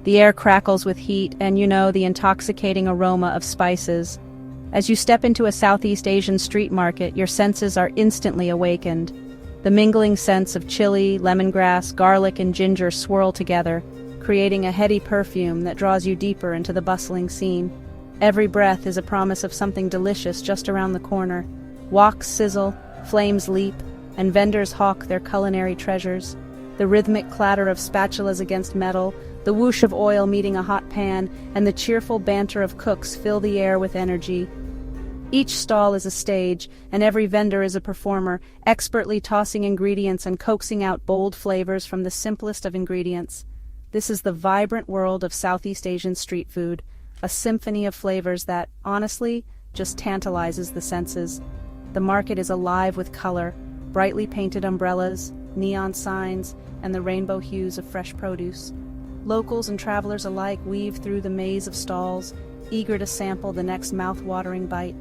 The air crackles with heat and, the intoxicating aroma of spices. As you step into a Southeast Asian street market, your senses are instantly awakened. The mingling scents of chili, lemongrass, garlic, and ginger swirl together, creating a heady perfume that draws you deeper into the bustling scene. Every breath is a promise of something delicious just around the corner. Woks sizzle, flames leap, and vendors hawk their culinary treasures. The rhythmic clatter of spatulas against metal, the whoosh of oil meeting a hot pan, and the cheerful banter of cooks fill the air with energy. Each stall is a stage, and every vendor is a performer, expertly tossing ingredients and coaxing out bold flavors from the simplest of ingredients. This is the vibrant world of Southeast Asian street food, a symphony of flavors that, honestly, just tantalizes the senses. The market is alive with color, brightly painted umbrellas, neon signs, and the rainbow hues of fresh produce. Locals and travelers alike weave through the maze of stalls, eager to sample the next mouth-watering bite.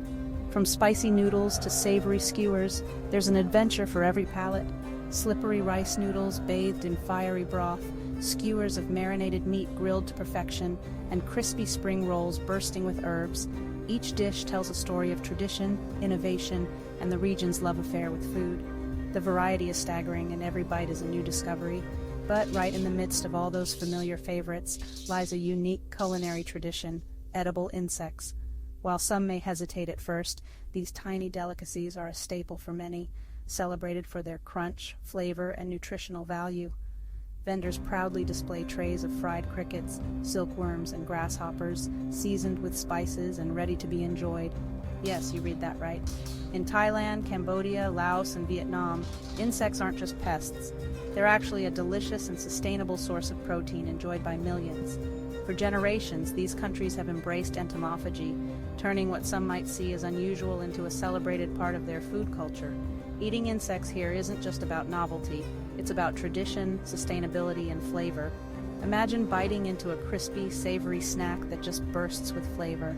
From spicy noodles to savory skewers, there's an adventure for every palate. Slippery rice noodles bathed in fiery broth, skewers of marinated meat grilled to perfection, and crispy spring rolls bursting with herbs. Each dish tells a story of tradition, innovation, and the region's love affair with food. The variety is staggering, and every bite is a new discovery. But right in the midst of all those familiar favorites lies a unique culinary tradition: edible insects. While some may hesitate at first, these tiny delicacies are a staple for many, celebrated for their crunch, flavor, and nutritional value. Vendors proudly display trays of fried crickets, silkworms, and grasshoppers, seasoned with spices and ready to be enjoyed. Yes, you read that right. In Thailand, Cambodia, Laos, and Vietnam, insects aren't just pests. They're actually a delicious and sustainable source of protein enjoyed by millions. For generations, these countries have embraced entomophagy, turning what some might see as unusual into a celebrated part of their food culture. Eating insects here isn't just about novelty, it's about tradition, sustainability, and flavor. Imagine biting into a crispy, savory snack that just bursts with flavor.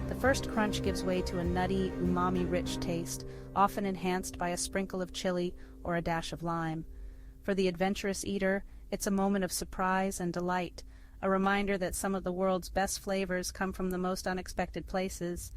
The first crunch gives way to a nutty, umami-rich taste, often enhanced by a sprinkle of chili or a dash of lime. For the adventurous eater, it's a moment of surprise and delight, a reminder that some of the world's best flavors come from the most unexpected places.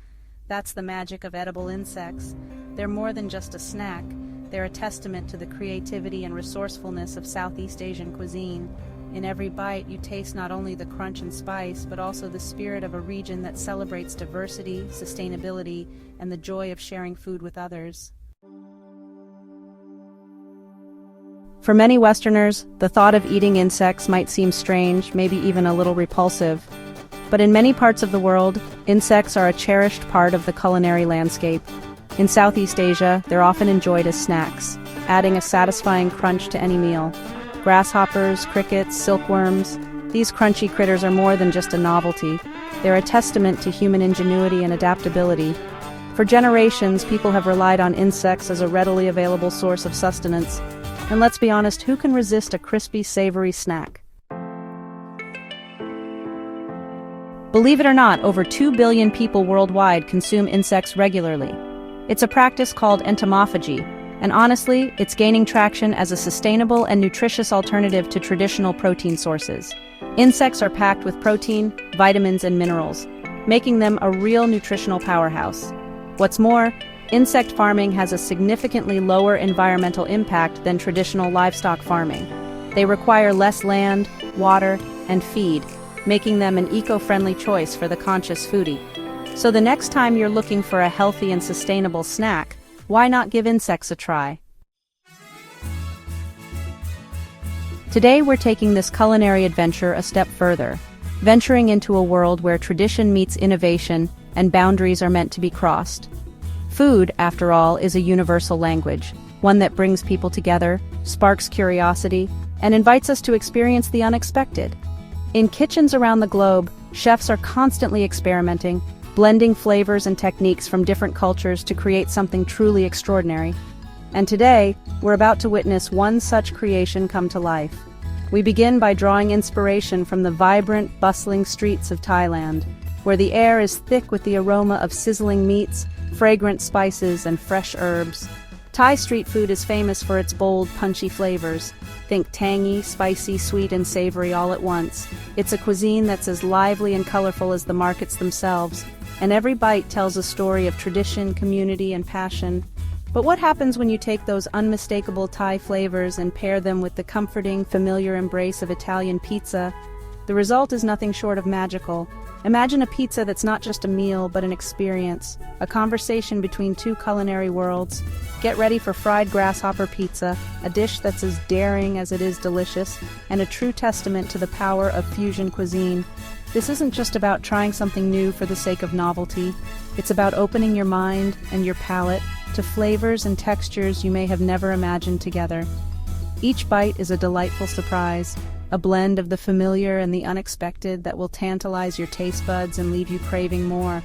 That's the magic of edible insects. They're more than just a snack. They're a testament to the creativity and resourcefulness of Southeast Asian cuisine. In every bite, you taste not only the crunch and spice, but also the spirit of a region that celebrates diversity, sustainability, and the joy of sharing food with others. For many Westerners, the thought of eating insects might seem strange, maybe even a little repulsive. But in many parts of the world, insects are a cherished part of the culinary landscape. In Southeast Asia, they're often enjoyed as snacks, adding a satisfying crunch to any meal. Grasshoppers, crickets, silkworms, these crunchy critters are more than just a novelty. They're a testament to human ingenuity and adaptability. For generations, people have relied on insects as a readily available source of sustenance. And let's be honest, who can resist a crispy, savory snack? Believe it or not, over 2 billion people worldwide consume insects regularly. It's a practice called entomophagy, and honestly, it's gaining traction as a sustainable and nutritious alternative to traditional protein sources. Insects are packed with protein, vitamins, and minerals, making them a real nutritional powerhouse. What's more, insect farming has a significantly lower environmental impact than traditional livestock farming. They require less land, water, and feed, making them an eco-friendly choice for the conscious foodie. So the next time you're looking for a healthy and sustainable snack, why not give insects a try? Today we're taking this culinary adventure a step further, venturing into a world where tradition meets innovation and boundaries are meant to be crossed. Food, after all, is a universal language, one that brings people together, sparks curiosity, and invites us to experience the unexpected. In kitchens around the globe, chefs are constantly experimenting, blending flavors and techniques from different cultures to create something truly extraordinary. And today, we're about to witness one such creation come to life. We begin by drawing inspiration from the vibrant, bustling streets of Thailand, where the air is thick with the aroma of sizzling meats, fragrant spices, and fresh herbs. Thai street food is famous for its bold, punchy flavors, Think tangy, spicy, sweet, and savory all at once. It's a cuisine that's as lively and colorful as the markets themselves, and every bite tells a story of tradition, community, and passion. But what happens when you take those unmistakable Thai flavors and pair them with the comforting, familiar embrace of Italian pizza? The result is nothing short of magical. Imagine a pizza that's not just a meal, but an experience, a conversation between two culinary worlds. Get ready for fried grasshopper pizza, a dish that's as daring as it is delicious, and a true testament to the power of fusion cuisine. This isn't just about trying something new for the sake of novelty. It's about opening your mind and your palate to flavors and textures you may have never imagined together. Each bite is a delightful surprise, a blend of the familiar and the unexpected that will tantalize your taste buds and leave you craving more.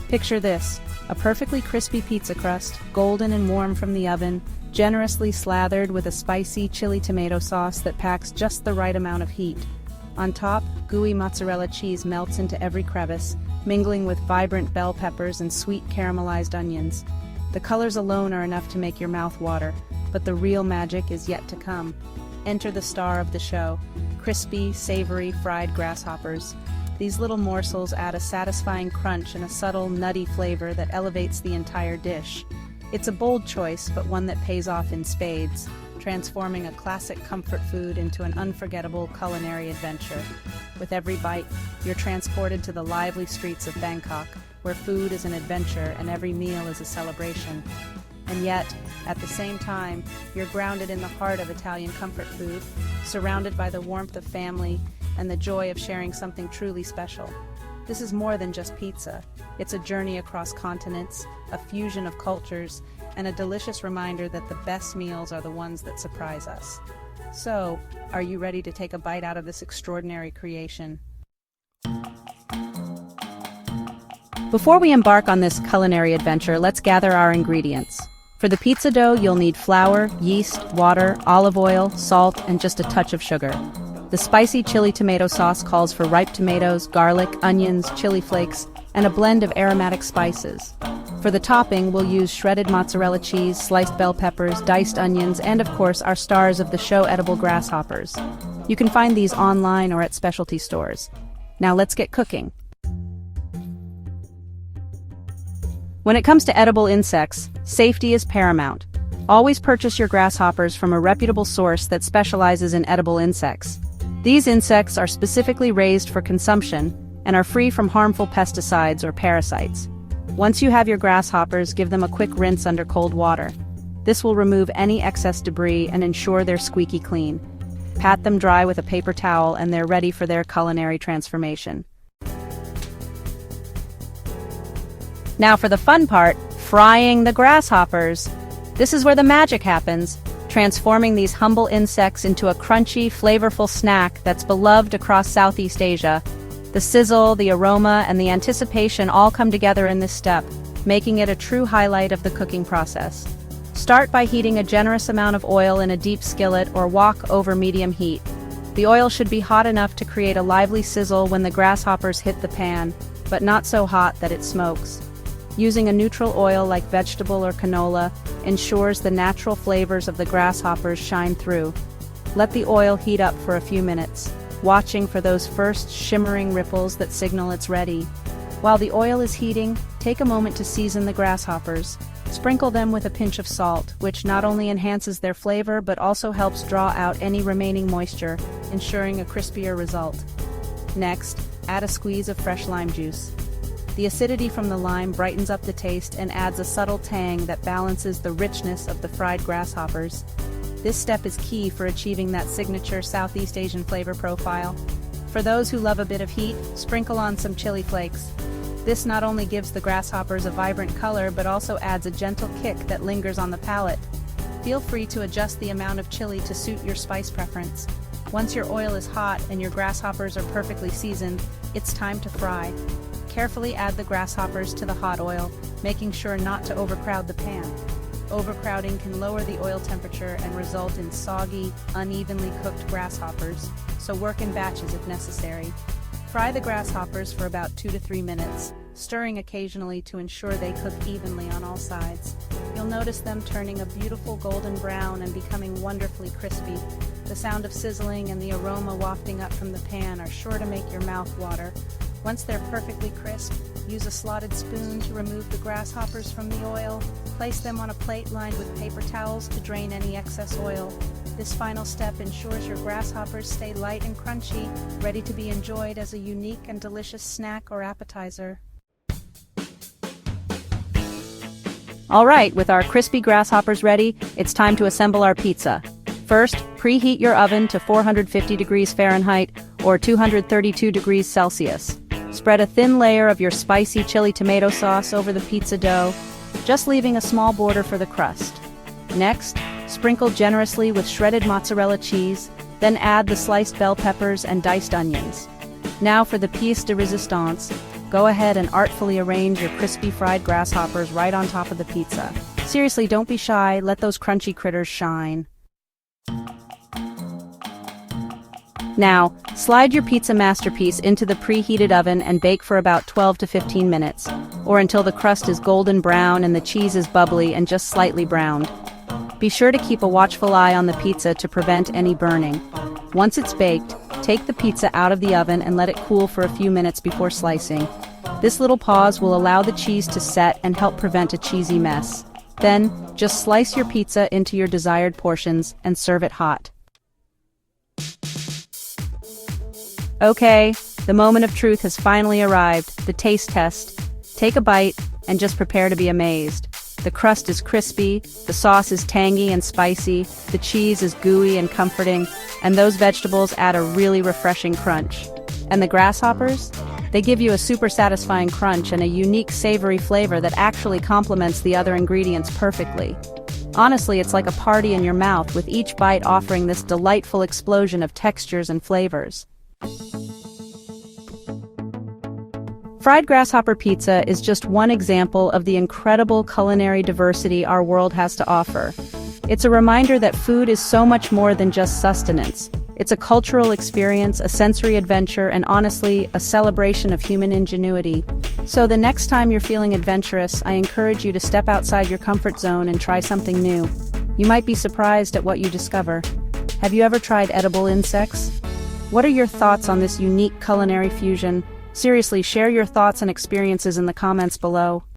Picture this, a perfectly crispy pizza crust, golden and warm from the oven, generously slathered with a spicy chili tomato sauce that packs just the right amount of heat. On top, gooey mozzarella cheese melts into every crevice, mingling with vibrant bell peppers and sweet caramelized onions. The colors alone are enough to make your mouth water, but the real magic is yet to come. Enter the star of the show, crispy, savory fried grasshoppers. These little morsels add a satisfying crunch and a subtle, nutty flavor that elevates the entire dish. It's a bold choice, but one that pays off in spades, transforming a classic comfort food into an unforgettable culinary adventure. With every bite, you're transported to the lively streets of Bangkok, where food is an adventure and every meal is a celebration. And yet, at the same time, you're grounded in the heart of Italian comfort food, surrounded by the warmth of family and the joy of sharing something truly special. This is more than just pizza. It's a journey across continents, a fusion of cultures, and a delicious reminder that the best meals are the ones that surprise us. So, are you ready to take a bite out of this extraordinary creation? Before we embark on this culinary adventure, let's gather our ingredients. For the pizza dough, you'll need flour, yeast, water, olive oil, salt, and just a touch of sugar. The spicy chili tomato sauce calls for ripe tomatoes, garlic, onions, chili flakes, and a blend of aromatic spices. For the topping, we'll use shredded mozzarella cheese, sliced bell peppers, diced onions, and of course, our stars of the show, edible grasshoppers. You can find these online or at specialty stores. Now let's get cooking. When it comes to edible insects, safety is paramount. Always purchase your grasshoppers from a reputable source that specializes in edible insects. These insects are specifically raised for consumption and are free from harmful pesticides or parasites. Once you have your grasshoppers, give them a quick rinse under cold water. This will remove any excess debris and ensure they're squeaky clean. Pat them dry with a paper towel and they're ready for their culinary transformation. Now for the fun part, frying the grasshoppers. This is where the magic happens, transforming these humble insects into a crunchy, flavorful snack that's beloved across Southeast Asia. The sizzle, the aroma, and the anticipation all come together in this step, making it a true highlight of the cooking process. Start by heating a generous amount of oil in a deep skillet or wok over medium heat. The oil should be hot enough to create a lively sizzle when the grasshoppers hit the pan, but not so hot that it smokes. Using a neutral oil like vegetable or canola ensures the natural flavors of the grasshoppers shine through. Let the oil heat up for a few minutes, watching for those first shimmering ripples that signal it's ready. While the oil is heating, take a moment to season the grasshoppers. Sprinkle them with a pinch of salt, which not only enhances their flavor but also helps draw out any remaining moisture, ensuring a crispier result. Next, add a squeeze of fresh lime juice. The acidity from the lime brightens up the taste and adds a subtle tang that balances the richness of the fried grasshoppers. This step is key for achieving that signature Southeast Asian flavor profile. For those who love a bit of heat, sprinkle on some chili flakes. This not only gives the grasshoppers a vibrant color but also adds a gentle kick that lingers on the palate. Feel free to adjust the amount of chili to suit your spice preference. Once your oil is hot and your grasshoppers are perfectly seasoned, it's time to fry. Carefully add the grasshoppers to the hot oil, making sure not to overcrowd the pan. Overcrowding can lower the oil temperature and result in soggy, unevenly cooked grasshoppers, so work in batches if necessary. Fry the grasshoppers for about 2 to 3 minutes, stirring occasionally to ensure they cook evenly on all sides. You'll notice them turning a beautiful golden brown and becoming wonderfully crispy. The sound of sizzling and the aroma wafting up from the pan are sure to make your mouth water. Once they're perfectly crisp, use a slotted spoon to remove the grasshoppers from the oil. Place them on a plate lined with paper towels to drain any excess oil. This final step ensures your grasshoppers stay light and crunchy, ready to be enjoyed as a unique and delicious snack or appetizer. All right, with our crispy grasshoppers ready, it's time to assemble our pizza. First, preheat your oven to 450 degrees Fahrenheit or 232 degrees Celsius. Spread a thin layer of your spicy chili tomato sauce over the pizza dough, just leaving a small border for the crust. Next, sprinkle generously with shredded mozzarella cheese, then add the sliced bell peppers and diced onions. Now for the pièce de résistance, go ahead and artfully arrange your crispy fried grasshoppers right on top of the pizza. Seriously, don't be shy, let those crunchy critters shine. Now, slide your pizza masterpiece into the preheated oven and bake for about 12 to 15 minutes, or until the crust is golden brown and the cheese is bubbly and just slightly browned. Be sure to keep a watchful eye on the pizza to prevent any burning. Once it's baked, take the pizza out of the oven and let it cool for a few minutes before slicing. This little pause will allow the cheese to set and help prevent a cheesy mess. Then, just slice your pizza into your desired portions and serve it hot. Okay, the moment of truth has finally arrived, the taste test. Take a bite and just prepare to be amazed. The crust is crispy, the sauce is tangy and spicy, the cheese is gooey and comforting, and those vegetables add a really refreshing crunch. And the grasshoppers? They give you a super satisfying crunch and a unique savory flavor that actually complements the other ingredients perfectly. Honestly, it's like a party in your mouth, with each bite offering this delightful explosion of textures and flavors. Fried grasshopper pizza is just one example of the incredible culinary diversity our world has to offer. It's a reminder that food is so much more than just sustenance. It's a cultural experience, a sensory adventure, and honestly, a celebration of human ingenuity. So the next time you're feeling adventurous, I encourage you to step outside your comfort zone and try something new. You might be surprised at what you discover. Have you ever tried edible insects? What are your thoughts on this unique culinary fusion? Seriously, share your thoughts and experiences in the comments below.